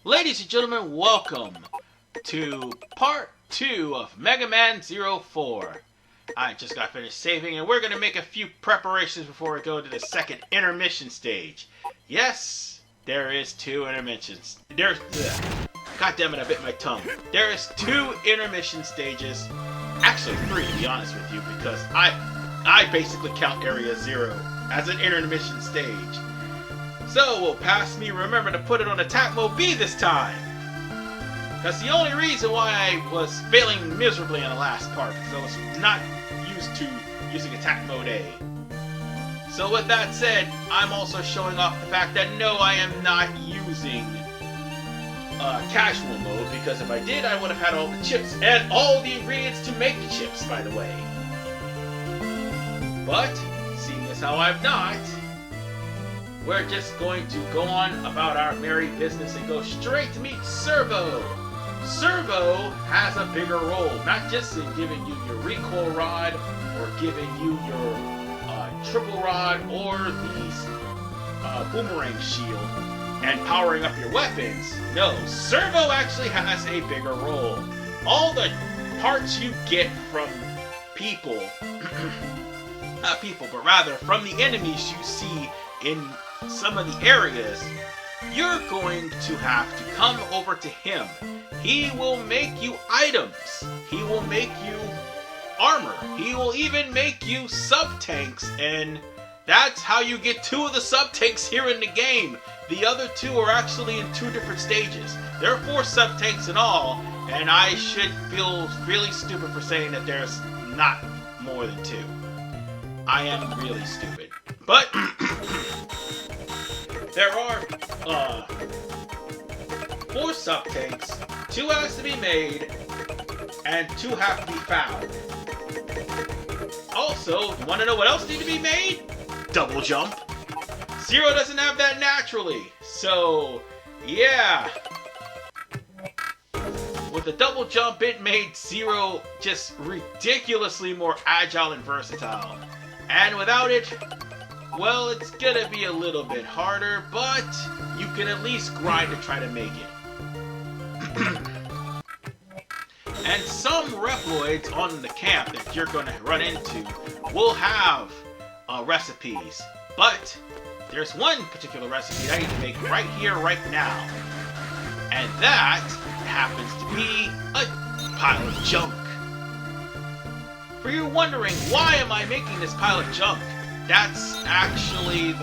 Ladies and gentlemen, welcome to part 2 of Mega Man 04. I just got finished saving and we're going to make a few preparations before we go to the second intermission stage. Yes, there is 2 intermissions. God damn it, I bit my tongue. There is 2 intermission stages. Actually 3 to be honest with you, because I basically count Area 0 as an intermission stage. So, will past me remember to put it on attack mode B this time? That's the only reason why I was failing miserably in the last part, because I was not used to using attack mode A. So with that said, I'm also showing off the fact that no, I am not using casual mode, because if I did, I would have had all the chips and all the ingredients to make the chips, by the way. But, seeing as how I'm not, we're just going to go on about our merry business and go straight to meet Servo. Servo has a bigger role, not just in giving you your recoil rod, or giving you your triple rod, or the boomerang shield, and powering up your weapons. No, Servo actually has a bigger role. All the parts you get from people, not people, but rather from the enemies you see in some of the areas, you're going to have to come over to him. He will make you items. He will make you armor. He will even make you sub-tanks, and that's how you get 2 of the sub-tanks here in the game. The other 2 are actually in 2 different stages. There are 4 sub-tanks in all, and I should feel really stupid for saying that there's not more than 2. I am really stupid. But there are 4 sub-tanks, 2 has to be made, and 2 have to be found. Also, you want to know what else needs to be made? Double jump. Zero doesn't have that naturally, so yeah. With the double jump, it made Zero just ridiculously more agile and versatile. And without it, well, it's gonna be a little bit harder, but you can at least grind to try to make it. And some Reploids on the camp that you're gonna run into will have recipes, but there's one particular recipe I need to make right here, right now. And that happens to be a pile of junk. For you wondering, why am I making this pile of junk? That's actually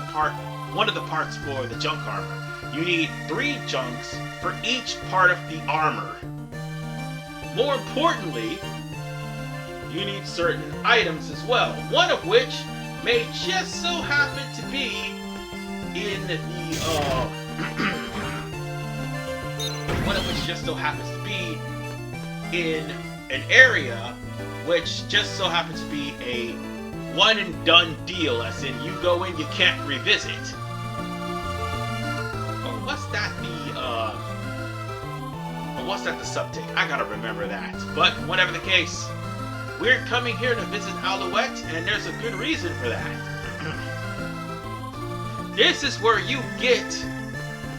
one of the parts for the junk armor. You need 3 junks for each part of the armor. More importantly, you need certain items as well, one of which may just so happen to be in the one of which just so happens to be in an area which just so happens to be a one and done deal, as in you go in, you can't revisit. Or what's that the sub-tank? I gotta remember that. But whatever the case, we're coming here to visit Alouette, and there's a good reason for that. This is where you get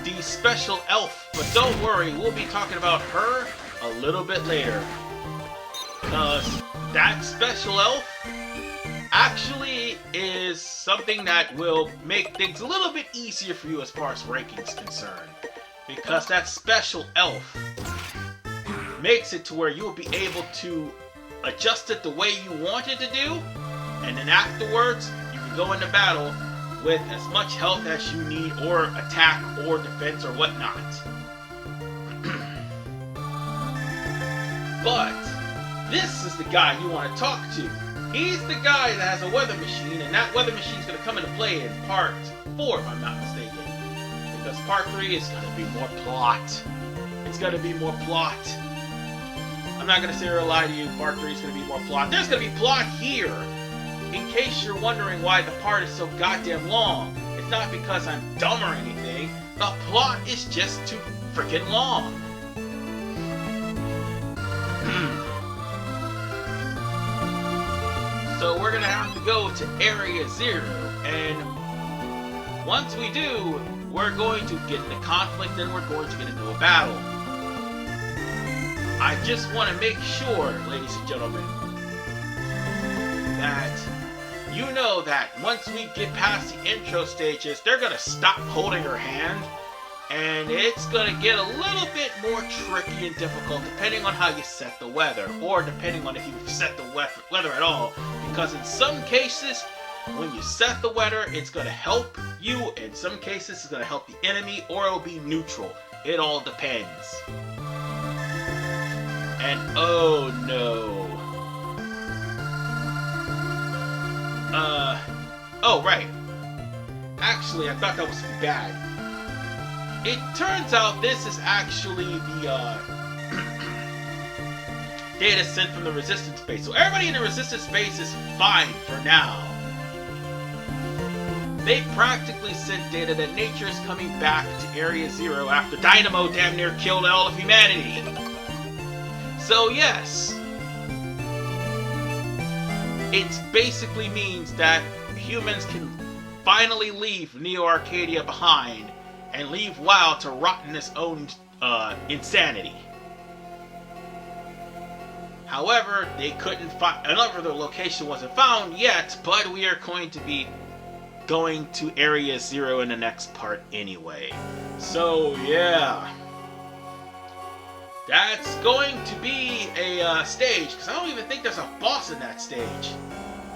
the special elf, but don't worry, we'll be talking about her a little bit later. Because that special elf actually is something that will make things a little bit easier for you as far as ranking is concerned. Because that special elf makes it to where you will be able to adjust it the way you want it to do, and then afterwards you can go into battle with as much health as you need, or attack, or defense, or whatnot. But this is the guy you want to talk to. He's the guy that has a weather machine, and that weather machine is going to come into play in part 4, if I'm not mistaken. Because part 3 is going to be more plot. It's going to be more plot. I'm not going to sit here and lie to you, part 3 is going to be more plot. There's going to be plot here! In case you're wondering why the part is so goddamn long, it's not because I'm dumb or anything. The plot is just too freaking long. So we're gonna have to go to Area 0, and once we do, we're going to get into conflict and we're going to get into a battle. I just want to make sure, ladies and gentlemen, that you know that once we get past the intro stages, they're going to stop holding her hand, and it's going to get a little bit more tricky and difficult depending on how you set the weather, or depending on if you set the weather at all, because in some cases, when you set the weather, it's going to help you, in some cases it's going to help the enemy, or it'll be neutral. It all depends. And oh no. Oh right. Actually, I thought that was bad. It turns out this is actually the data sent from the resistance base. So everybody in the resistance base is fine for now. They practically sent data that nature is coming back to Area Zero after Dynamo damn near killed all of humanity. So yes, it basically means that humans can finally leave Neo Arcadia behind and leave WoW to rot in its own insanity. However, they couldn't find, another location wasn't found yet, but we are going to be going to Area Zero in the next part anyway. So yeah. That's going to be a stage, because I don't even think there's a boss in that stage.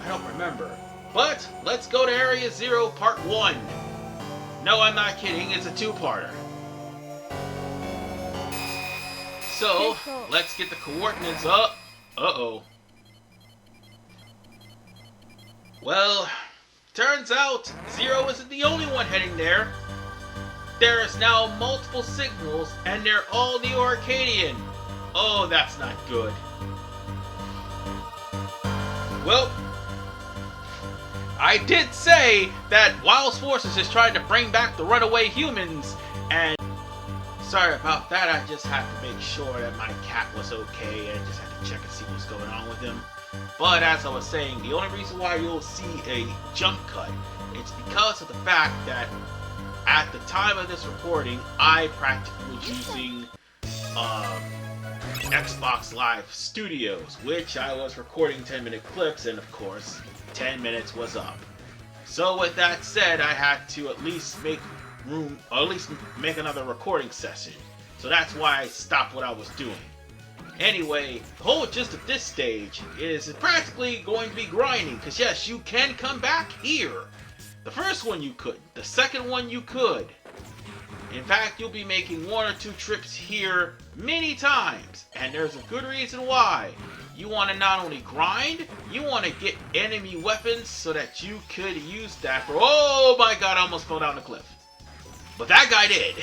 I don't remember. But, let's go to Area Zero Part 1. No, I'm not kidding, it's a two-parter. So, let's get the coordinates up. Uh-oh. Well, turns out Zero isn't the only one heading there. There is now multiple signals, and they're all Neo Arcadian. Oh, that's not good. Well, I did say that Weil's forces is trying to bring back the runaway humans, and sorry about that, I just had to make sure that my cat was okay, and just had to check and see what's going on with him. But as I was saying, the only reason why you'll see a jump cut, it's because of the fact that at the time of this recording, I practically was using Xbox Live Studios, which I was recording 10-minute clips, and of course, 10 minutes was up. So with that said, I had to at least make room, or at least make another recording session. So that's why I stopped what I was doing. Anyway, the whole gist of this stage is practically going to be grinding, because yes, you can come back here. The first one you could. The second one you could. In fact, you'll be making one or two trips here many times. And there's a good reason why. You want to not only grind, you want to get enemy weapons so that you could use that for... Oh my god, I almost fell down the cliff. But that guy did.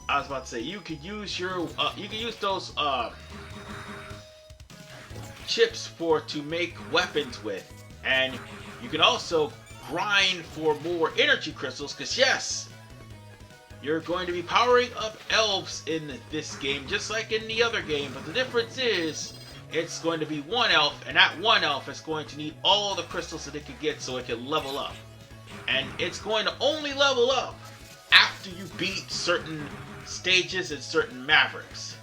I was about to say, you could use your... you could use those chips to make weapons with. And you can also grind for more energy crystals, because yes, you're going to be powering up elves in this game, just like in the other game, but the difference is, it's going to be one elf, and that one elf is going to need all the crystals that it can get so it can level up. And it's going to only level up after you beat certain stages and certain mavericks.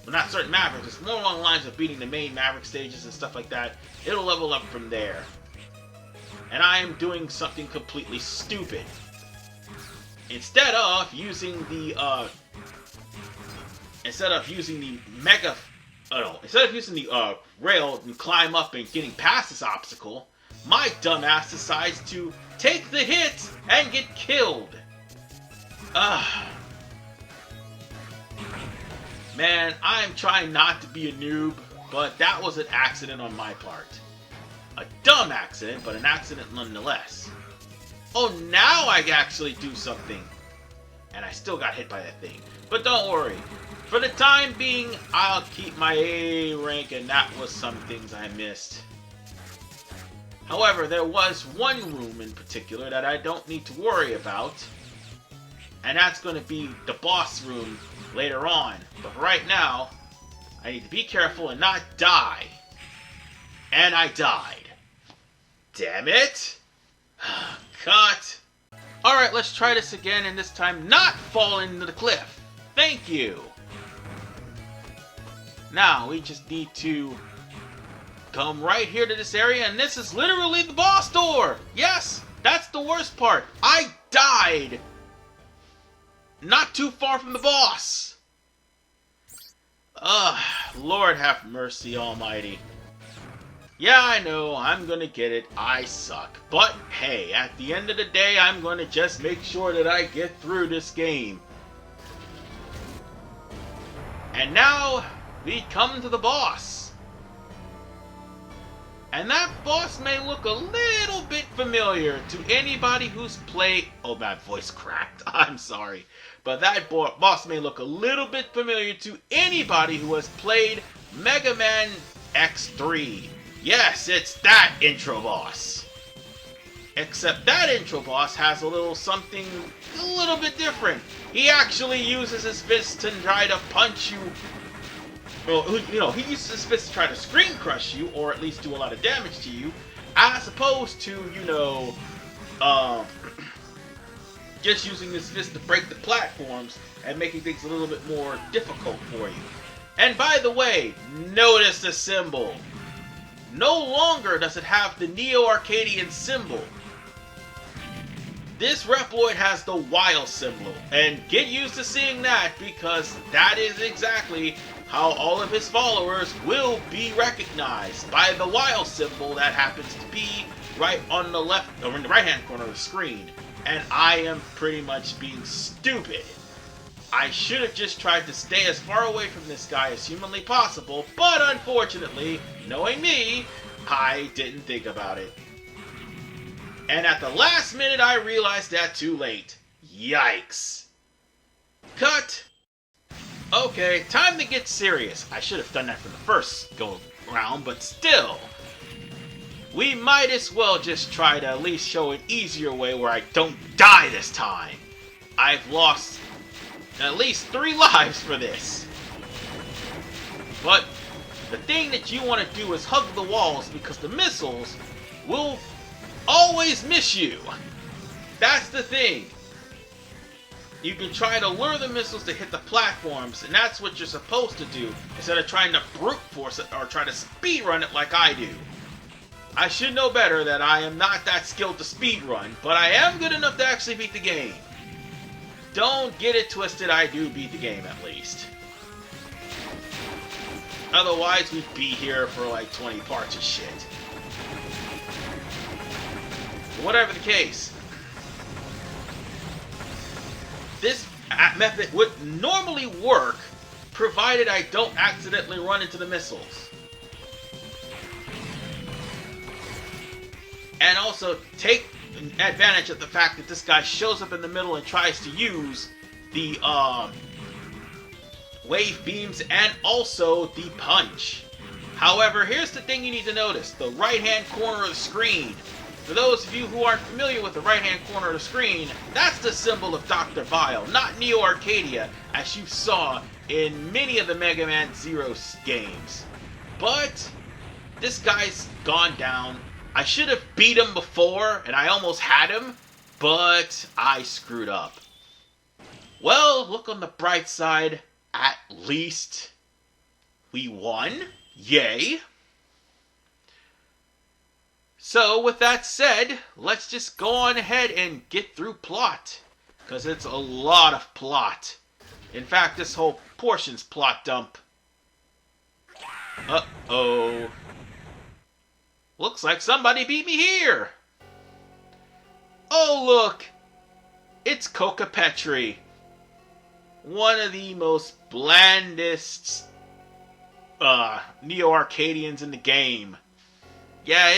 Well, not certain mavericks, it's more along the lines of beating the main maverick stages and stuff like that. It'll level up from there. And I am doing something completely stupid. Instead of using the rail and climb up and getting past this obstacle, my dumbass decides to take the hit and get killed. Man, I'm trying not to be a noob, but that was an accident on my part. A dumb accident, but an accident nonetheless. Oh, now I can actually do something. And I still got hit by that thing. But don't worry. For the time being, I'll keep my A rank, and that was some things I missed. However, there was one room in particular that I don't need to worry about. And that's going to be the boss room later on. But right now, I need to be careful and not die. And I died. Damn it! Cut! Alright, let's try this again, and this time not fall into the cliff. Thank you. Now, we just need to come right here to this area, and this is literally the boss door! Yes, that's the worst part. I died not too far from the boss. Lord have mercy almighty. Yeah, I know, I'm gonna get it. I suck. But, hey, at the end of the day, I'm gonna just make sure that I get through this game. And now, we come to the boss. And that boss may look a little bit familiar to anybody who's played... Oh, my voice cracked. I'm sorry. But that boss may look a little bit familiar to anybody who has played Mega Man X3. Yes, it's that intro boss. Except that intro boss has a little something a little bit different. He actually uses his fists to try to punch you. Well, you know, he uses his fists to try to screen crush you, or at least do a lot of damage to you, as opposed to, you know, just using his fist to break the platforms and making things a little bit more difficult for you. And by the way, notice the symbol. No longer does it have the Neo Arcadian symbol. This Reploid has the weil symbol, and get used to seeing that, because that is exactly how all of his followers will be recognized, by the weil symbol that happens to be right on the left, or in the right hand corner of the screen. And I am pretty much being stupid. I should have just tried to stay as far away from this guy as humanly possible, but unfortunately, knowing me, I didn't think about it. And at the last minute, I realized that too late. Yikes. Cut. Okay, time to get serious. I should have done that from the first go round, but still. We might as well just try to at least show an easier way where I don't die this time. I've lost at least 3 lives for this. But the thing that you want to do is hug the walls, because the missiles will always miss you. That's the thing. You can try to lure the missiles to hit the platforms, and that's what you're supposed to do, instead of trying to brute force it or try to speedrun it like I do. I should know better that I am not that skilled to speedrun, but I am good enough to actually beat the game. Don't get it twisted, I do beat the game at least. Otherwise, we'd be here for like 20 parts of shit. Whatever the case, this method would normally work, provided I don't accidentally run into the missiles. And also, take advantage of the fact that this guy shows up in the middle and tries to use the wave beams and also the punch. However, here's the thing you need to notice. The right-hand corner of the screen. For those of you who aren't familiar with the right-hand corner of the screen, that's the symbol of Dr. Weil, not Neo Arcadia, as you saw in many of the Mega Man Zero games. But this guy's gone down. I should have beat him before, and I almost had him, but I screwed up. Well, look on the bright side. At least we won. Yay. So, with that said, let's just go on ahead and get through plot. Because it's a lot of plot. In fact, this whole portion's plot dump. Uh-oh. Looks like somebody beat me here. Oh, look. It's Coca Petri. One of the most blandest Neo Arcadians in the game. Yeah,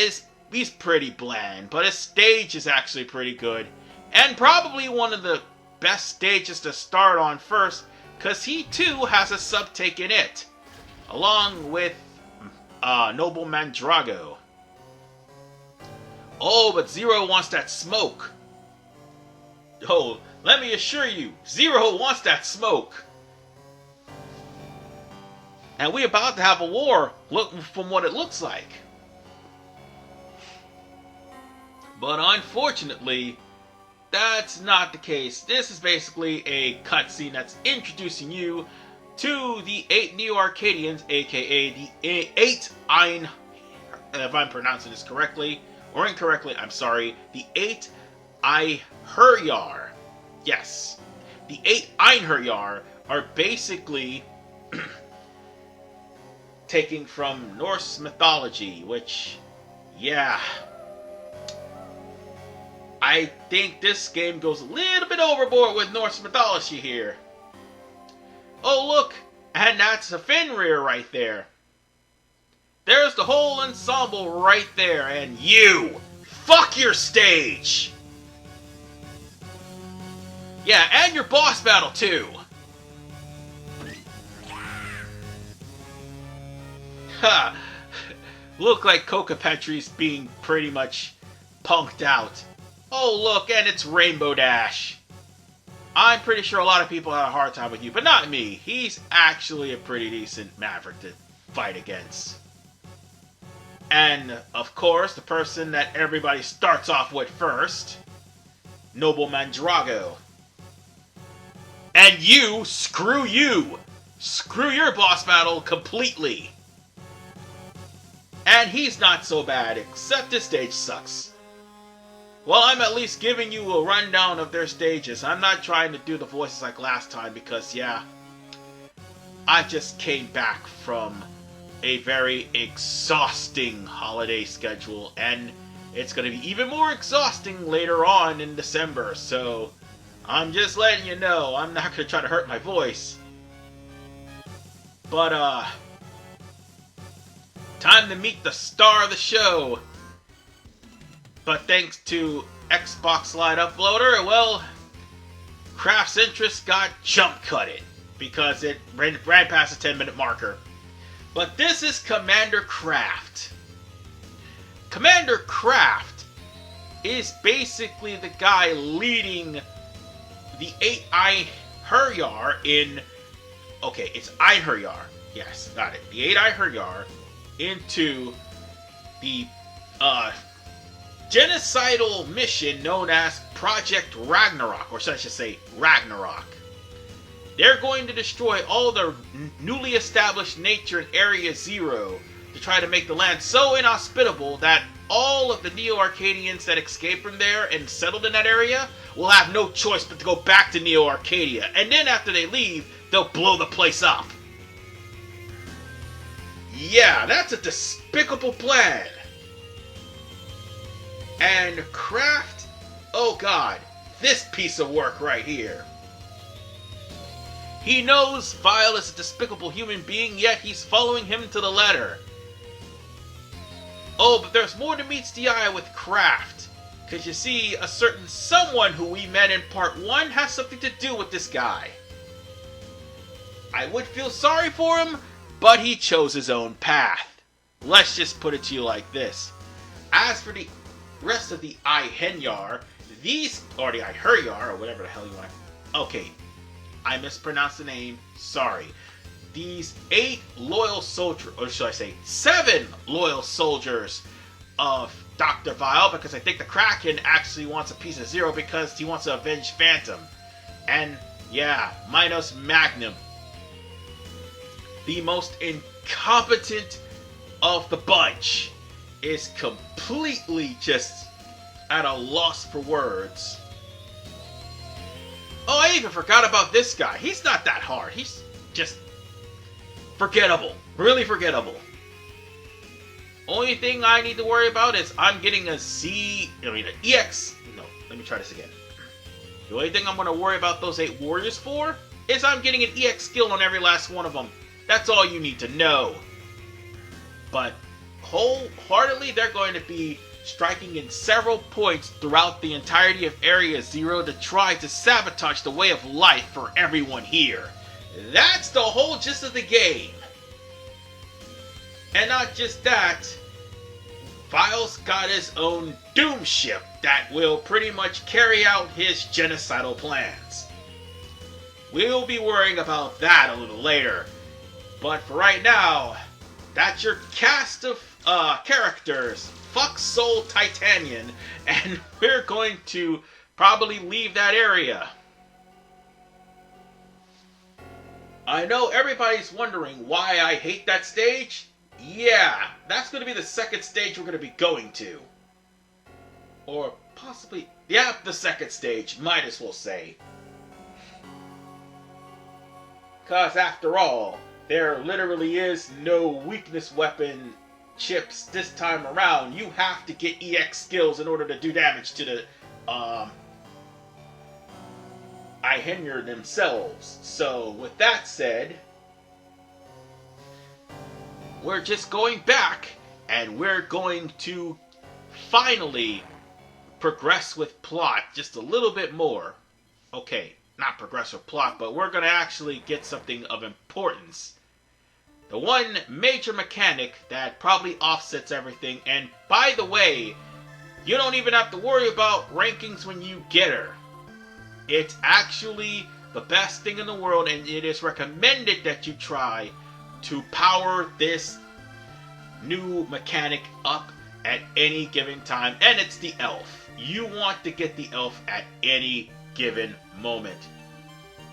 he's pretty bland, but his stage is actually pretty good. And probably one of the best stages to start on first, because he too has a subtake in it. Along with Noble Mandrago. Oh, but Zero wants that smoke. Oh, let me assure you, Zero wants that smoke. And we're about to have a war, from what it looks like. But unfortunately, that's not the case. This is basically a cutscene that's introducing you to the 8 Neo Arcadians, aka the 8 if I'm pronouncing this correctly or incorrectly, I'm sorry, the 8 Einherjar. Yes, the 8 Einherjar are basically taking from Norse mythology, which, yeah, I think this game goes a little bit overboard with Norse mythology here. Oh look, and that's a Fenrir right there. There's the whole ensemble right there, and you! Fuck your stage! Yeah, and your boss battle too! Ha! Look like Coca Petri's being pretty much punked out. Oh look, and it's Rainbow Dash. I'm pretty sure a lot of people had a hard time with you, but not me. He's actually a pretty decent Maverick to fight against. And, of course, the person that everybody starts off with first, Noble Mandrago. And you, screw you! Screw your boss battle completely! And he's not so bad, except his stage sucks. Well, I'm at least giving you a rundown of their stages. I'm not trying to do the voices like last time because, yeah, I just came back from a very exhausting holiday schedule, and it's going to be even more exhausting later on in December, so I'm just letting you know, I'm not going to try to hurt my voice. But, time to meet the star of the show. But thanks to Xbox Live Uploader, well, Craft's interest got jump cutted because it ran past the 10-minute marker. But this is Commander Craft. Commander Craft is basically the guy leading the 8 Einherjar in... Okay, it's Einherjar. Yes, got it. The 8 Einherjar into the genocidal mission known as Project Ragnarok, or should I just say Ragnarok. They're going to destroy all the newly established nature in Area Zero to try to make the land so inhospitable that all of the Neo Arcadians that escaped from there and settled in that area will have no choice but to go back to Neo Arcadia. And then after they leave, they'll blow the place up. Yeah, that's a despicable plan. And Craft, oh god, this piece of work right here. He knows Weil is a despicable human being, yet he's following him to the letter. Oh, but there's more than meets the eye with Craft. Because you see, a certain someone who we met in part 1 has something to do with this guy. I would feel sorry for him, but he chose his own path. Let's just put it to you like this. As for the rest of the Einherjar, or the Einherjar, or whatever the hell you want. Okay, I mispronounced the name, sorry. These 8 loyal soldiers, or should I say 7 loyal soldiers of Dr. Weil, because I think the Kraken actually wants a piece of Zero because he wants to avenge Phantom. And yeah, Minos Magnum, the most incompetent of the bunch, is completely just at a loss for words. Oh, I even forgot about this guy. He's not that hard. He's just forgettable. Really forgettable. Only thing I need to worry about is I'm getting an EX. No, let me try this again. The only thing I'm going to worry about those 8 warriors for is I'm getting an EX skill on every last one of them. That's all you need to know. But wholeheartedly, they're going to be striking in several points throughout the entirety of Area Zero to try to sabotage the way of life for everyone here. That's the whole gist of the game. And not just that, Weil's got his own doom ship that will pretty much carry out his genocidal plans. We'll be worrying about that a little later. But for right now, that's your cast of characters. Fuck Soul Titanian, and we're going to probably leave that area. I know everybody's wondering why I hate that stage. Yeah, that's going to be the second stage we're going to be going to. Or possibly, yeah, the second stage, might as well say. Because after all, there literally is no weakness weapon chips this time around. You have to get EX skills in order to do damage to the Einherjar themselves. So with that said, we're just going back and we're going to finally progress with plot just a little bit more. Okay, not progress with plot, but we're going to actually get something of importance. The one major mechanic that probably offsets everything, and by the way, you don't even have to worry about rankings when you get her. It's actually the best thing in the world, and it is recommended that you try to power this new mechanic up at any given time, and it's the elf. You want to get the elf at any given moment.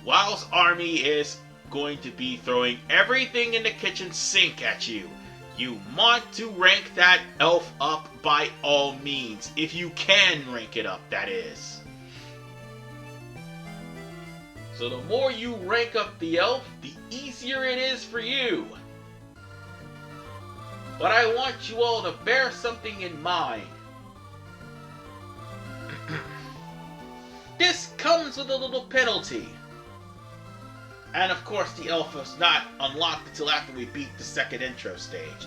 Weil's army is going to be throwing everything in the kitchen sink at you. You want to rank that elf up by all means. If you can rank it up, that is. So the more you rank up the elf, the easier it is for you. But I want you all to bear something in mind. This comes with a little penalty. And of course the elf is not unlocked until after we beat the second intro stage.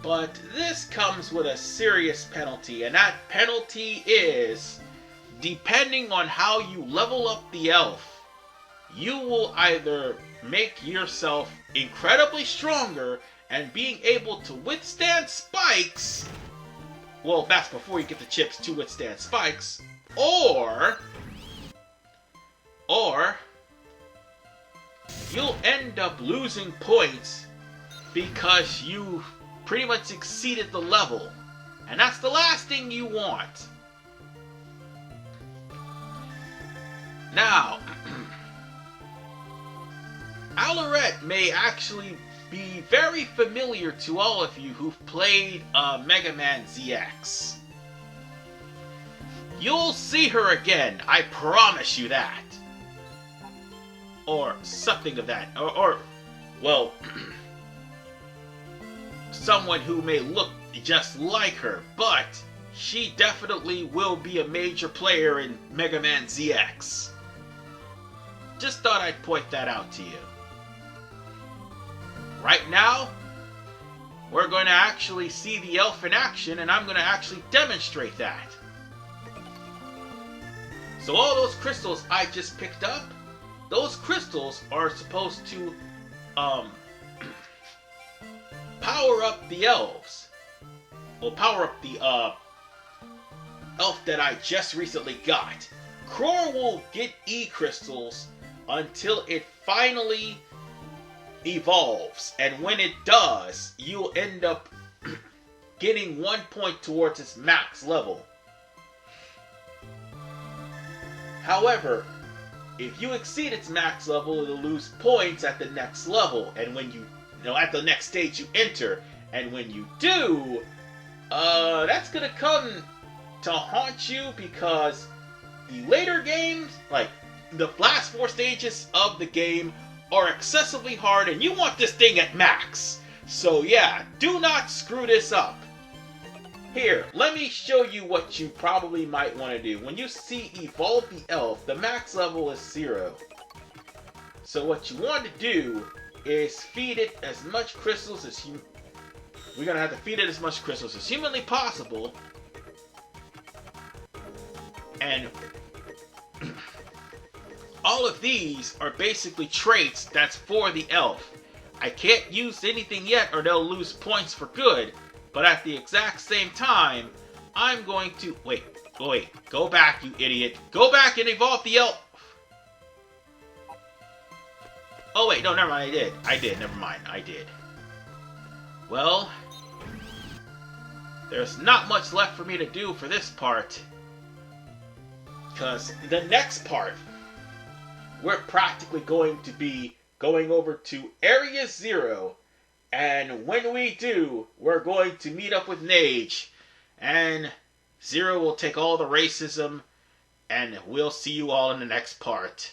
But this comes with a serious penalty, and that penalty is, depending on how you level up the elf, you will either make yourself incredibly stronger and being able to withstand spikes. Well, that's before you get the chips to withstand spikes. Or you'll end up losing points because you pretty much exceeded the level. And that's the last thing you want. Now, Alaret may actually be very familiar to all of you who've played Mega Man ZX. You'll see her again, I promise you that. Or something of that. Or well, someone who may look just like her, but she definitely will be a major player in Mega Man ZX. Just thought I'd point that out to you. Right now, we're going to actually see the elf in action, and I'm going to actually demonstrate that. So all those crystals I just picked up, those crystals are supposed to power up the elves. Well, power up the elf that I just recently got. Cror will get E-crystals until it finally evolves, and when it does, you'll end up getting 1 point towards its max level. However, if you exceed its max level, it'll lose points at the next level, and when you at the next stage you enter, and when you do, that's gonna come to haunt you, because the later games, like the last 4 stages of the game, are excessively hard, and you want this thing at max. So yeah, do not screw this up. Here, let me show you what you probably might want to do. When you see Evolve the Elf, the max level is 0. So what you want to do is feed it as much crystals as we're gonna have to feed it as much crystals as humanly possible. And all of these are basically traits that's for the elf. I can't use anything yet or they'll lose points for good, but at the exact same time, I'm going to... Wait, go back, you idiot. Go back and evolve the elf. Oh wait, no, never mind, I did, never mind, I did. Well, there's not much left for me to do for this part. Because the next part, we're practically going to be going over to Area Zero. And when we do, we're going to meet up with Nage. And Zero will take all the racism. And we'll see you all in the next part.